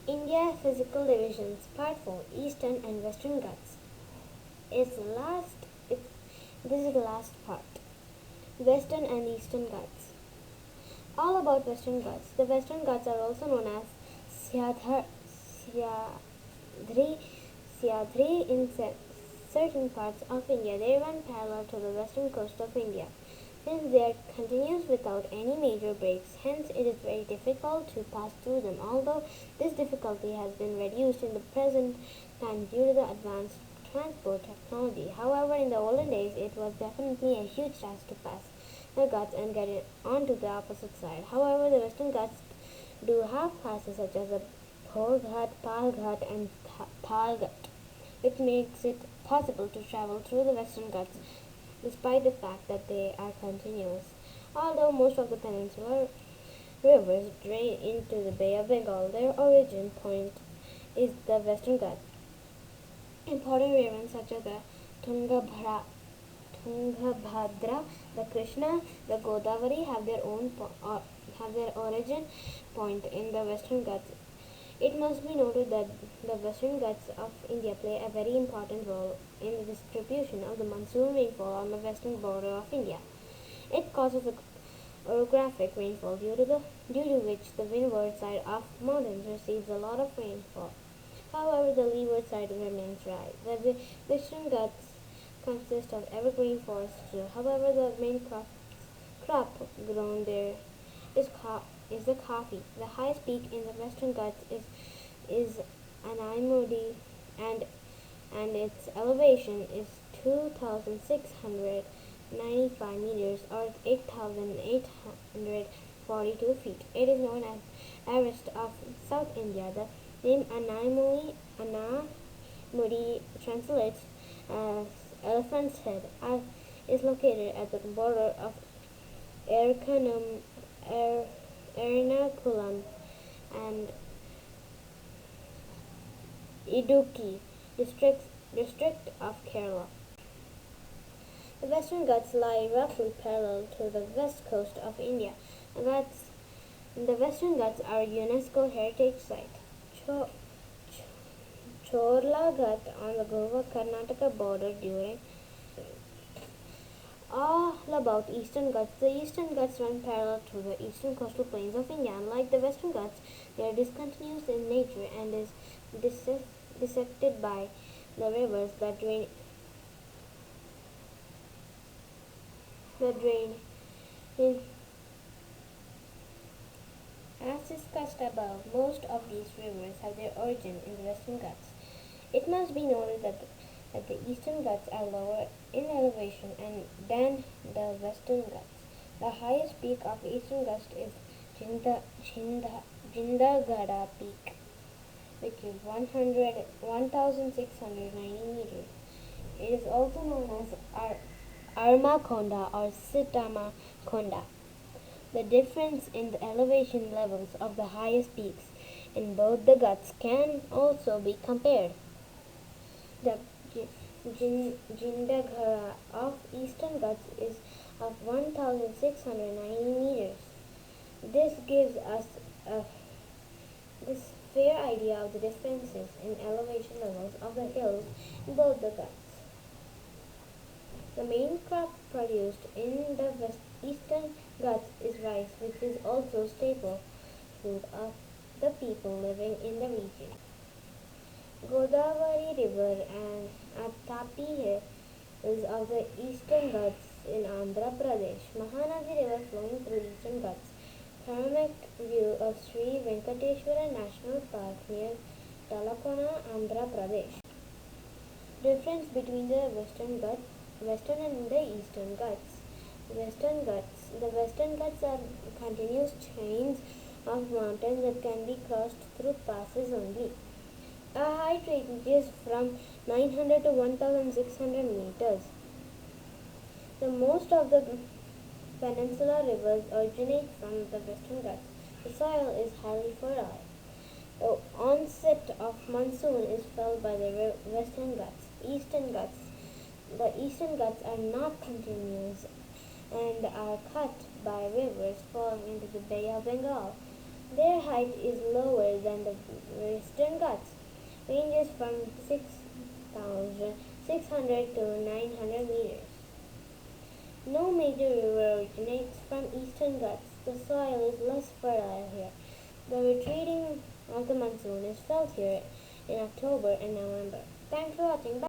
India Physical Divisions Part 4 Eastern and Western Ghats. Is last it, This is the last part. Western and Eastern Ghats. All about Western Ghats. The Western Ghats are also known as Syadhri, Syadhri in certain parts of India. They run parallel to the western coast of India. Since they are continuous without any major breaks, hence it is very difficult to pass through them, although this difficulty has been reduced in the present time due to the advanced transport technology. However, in the olden days, it was definitely a huge task to pass the Ghats and get it onto the opposite side. However, the Western Ghats do have passes such as the Bhor Ghat, Pal Ghat, and Thal Ghat. It makes it possible to travel through the Western Ghats despite the fact that they are continuous. Although most of the peninsular rivers drain into the Bay of Bengal, their origin point is the Western Ghats. Important rivers such as the Tungabhadra, the Krishna, the Godavari have their origin point in the Western Ghats. It must be noted that the Western Ghats of India play a very important role in the distribution of the monsoon rainfall on the western border of India. It causes orographic rainfall due to which the windward side of mountains receives a lot of rainfall. However, the leeward side remains dry. The Western Ghats consist of evergreen forests too. However, the main crop grown there is the coffee. The highest peak in the Western Ghats is Anaimudi, and its elevation is 2,695 meters or 8,842 feet. It is known as Everest of South India. The name Anaimudi translates as elephant's head, is located at the border of Ernakulam and Idukki district of Kerala. The Western Ghats lie roughly parallel to the west coast of India. The Western Ghats are a UNESCO heritage site. Chorla Ghat on the Goa-Karnataka border during all about Eastern Ghats. The Eastern Ghats run parallel to the eastern coastal plains of India. Unlike the Western Ghats, they are discontinuous in nature and is dissected by the rivers that drain in. As discussed above, most of these rivers have their origin in the Western Ghats. It must be noted that the Eastern Ghats are lower in elevation than the Western Ghats. The highest peak of Eastern Ghats is Jindagada Peak, which is 1,690 meters. It is also known as Arma Konda or Sitama Konda. The difference in the elevation levels of the highest peaks in both the Ghats can also be compared. The Jindagara of Eastern Ghats is of 1,690 meters. This gives us this fair idea of the differences in elevation levels of the hills in both the Ghats. The main crop produced in the Eastern Ghats is rice, which is also staple food of the people living in the region. Godavari River and Tapi Hills of the Eastern Ghats in Andhra Pradesh. Mahanadi River flowing through Eastern Ghats. Panoramic view of Sri Venkateshwara National Park near Talakona, Andhra Pradesh. Difference between the Western and the Eastern Ghats. The Western Ghats are continuous chains of mountains that can be crossed through passes only. A height ranges from 900 to 1,600 meters. The most of the peninsular rivers originate from the Western Ghats. The soil is highly fertile. The onset of monsoon is felt by the Western Ghats. The Eastern Ghats are not continuous and are cut by rivers falling into the Bay of Bengal. Their height is lower than the Western Ghats, ranges from 6,600 to 900 meters. No major river originates from Eastern Ghats. The soil is less fertile here. The retreating of the monsoon is felt here in October and November. Thanks for watching. Bye.